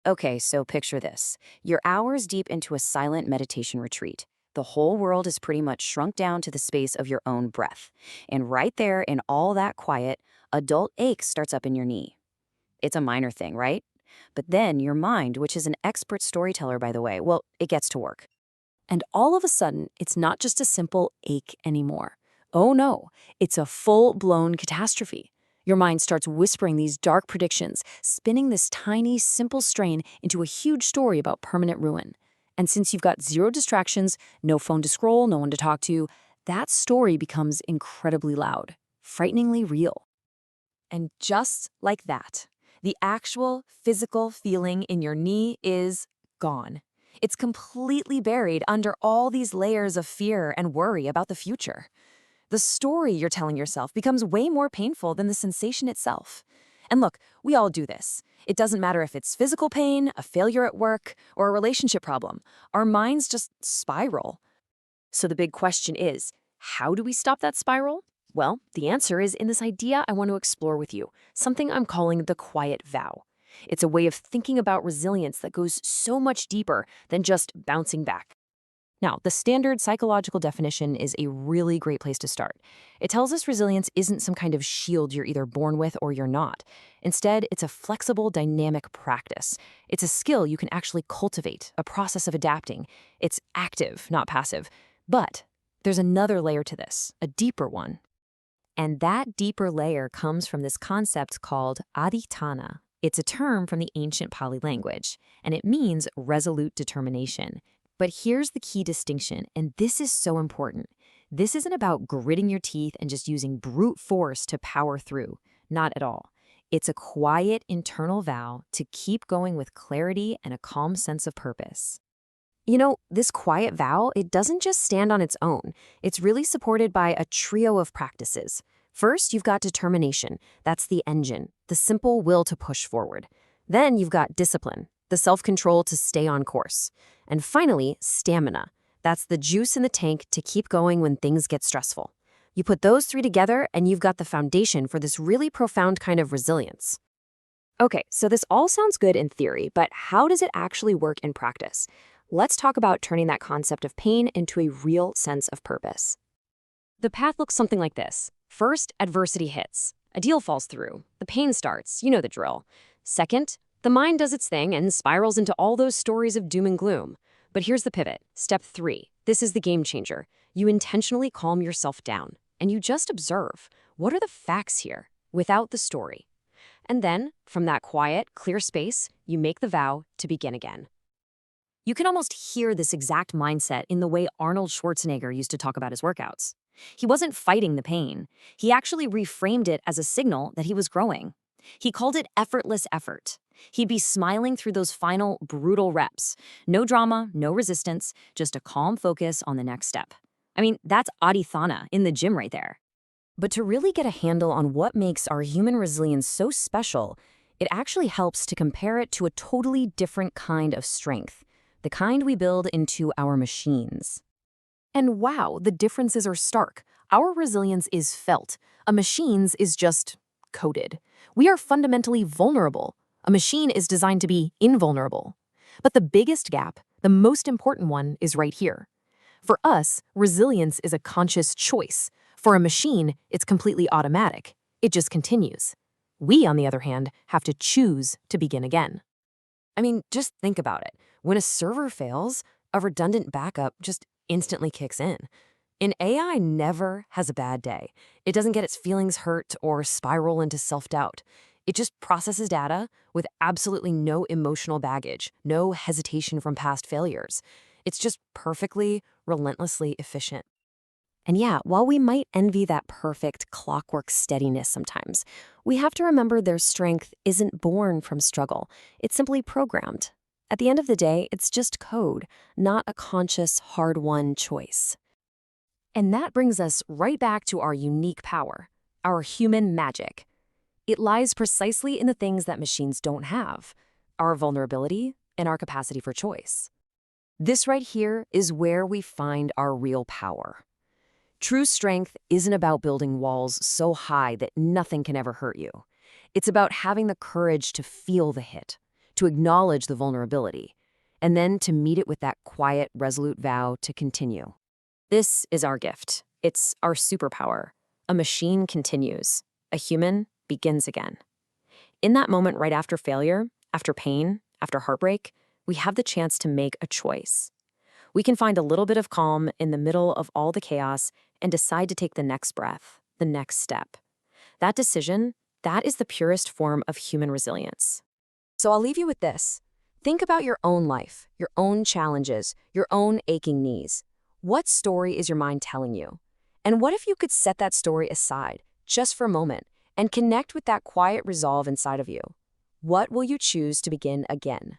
Okay, so picture this. You're hours deep into a silent meditation retreat. The whole world is pretty much shrunk down to the space of your own breath. And right there, in all that quiet, a dull ache starts up in your knee. It's a minor thing, right? But then your mind, which is an expert storyteller, by the way, well, it gets to work. And all of a sudden, it's not just a simple ache anymore. Oh no, it's a full-blown catastrophe. Your mind starts whispering these dark predictions, spinning this tiny, simple strain into a huge story about permanent ruin. And since you've got zero distractions, no phone to scroll, no one to talk to, that story becomes incredibly loud, frighteningly real. And just like that, the actual physical feeling in your knee is gone. It's completely buried under all these layers of fear and worry about the future. The story you're telling yourself becomes way more painful than the sensation itself. And look, we all do this. It doesn't matter if it's physical pain, a failure at work, or a relationship problem. Our minds just spiral. So the big question is, how do we stop that spiral? Well, the answer is in this idea I want to explore with you, something I'm calling the quiet vow. It's a way of thinking about resilience that goes so much deeper than just bouncing back. Now, the standard psychological definition is a really great place to start. It tells us resilience isn't some kind of shield you're either born with or you're not. Instead, it's a flexible, dynamic practice. It's a skill you can actually cultivate, a process of adapting. It's active, not passive. But there's another layer to this, a deeper one. And that deeper layer comes from this concept called adhitthāna. It's a term from the ancient Pali language, and it means resolute determination. But here's the key distinction, and this is so important. This isn't about gritting your teeth and just using brute force to power through. Not at all. It's a quiet internal vow to keep going with clarity and a calm sense of purpose. You know, this quiet vow, it doesn't just stand on its own. It's really supported by a trio of practices. First, you've got determination. That's the engine, the simple will to push forward. Then you've got discipline, the self-control to stay on course. And finally, stamina. That's the juice in the tank to keep going when things get stressful. You put those three together and you've got the foundation for this really profound kind of resilience. Okay, so this all sounds good in theory, but how does it actually work in practice? Let's talk about turning that concept of pain into a real sense of purpose. The path looks something like this. First, adversity hits. A deal falls through. The pain starts. You know the drill. Second, the mind does its thing and spirals into all those stories of doom and gloom. But here's the pivot. Step 3. This is the game changer. You intentionally calm yourself down, and you just observe. What are the facts here, without the story? And then, from that quiet, clear space, you make the vow to begin again. You can almost hear this exact mindset in the way Arnold Schwarzenegger used to talk about his workouts. He wasn't fighting the pain. He actually reframed it as a signal that he was growing. He called it effortless effort. He'd be smiling through those final, brutal reps. No drama, no resistance, just a calm focus on the next step. I mean, that's adhitthāna in the gym right there. But to really get a handle on what makes our human resilience so special, it actually helps to compare it to a totally different kind of strength, the kind we build into our machines. And wow, the differences are stark. Our resilience is felt. A machine's is just coded. We are fundamentally vulnerable. A machine is designed to be invulnerable. But the biggest gap, the most important one, is right here. For us, resilience is a conscious choice. For a machine, it's completely automatic. It just continues. We, on the other hand, have to choose to begin again. I mean, just think about it. When a server fails, a redundant backup just instantly kicks in. An AI never has a bad day. It doesn't get its feelings hurt or spiral into self-doubt. It just processes data with absolutely no emotional baggage, no hesitation from past failures. It's just perfectly, relentlessly efficient. And yeah, while we might envy that perfect clockwork steadiness sometimes, we have to remember their strength isn't born from struggle. It's simply programmed. At the end of the day, it's just code, not a conscious, hard-won choice. And that brings us right back to our unique power, our human magic. It lies precisely in the things that machines don't have, our vulnerability and our capacity for choice. This right here is where we find our real power. True strength isn't about building walls so high that nothing can ever hurt you. It's about having the courage to feel the hit, to acknowledge the vulnerability, and then to meet it with that quiet, resolute vow to continue. This is our gift. It's our superpower. A machine continues. A human begins again. In that moment right after failure, after pain, after heartbreak, we have the chance to make a choice. We can find a little bit of calm in the middle of all the chaos and decide to take the next breath, the next step. That decision, that is the purest form of human resilience. So I'll leave you with this. Think about your own life, your own challenges, your own aching knees. What story is your mind telling you? And what if you could set that story aside, just for a moment, and connect with that quiet resolve inside of you? What will you choose to begin again?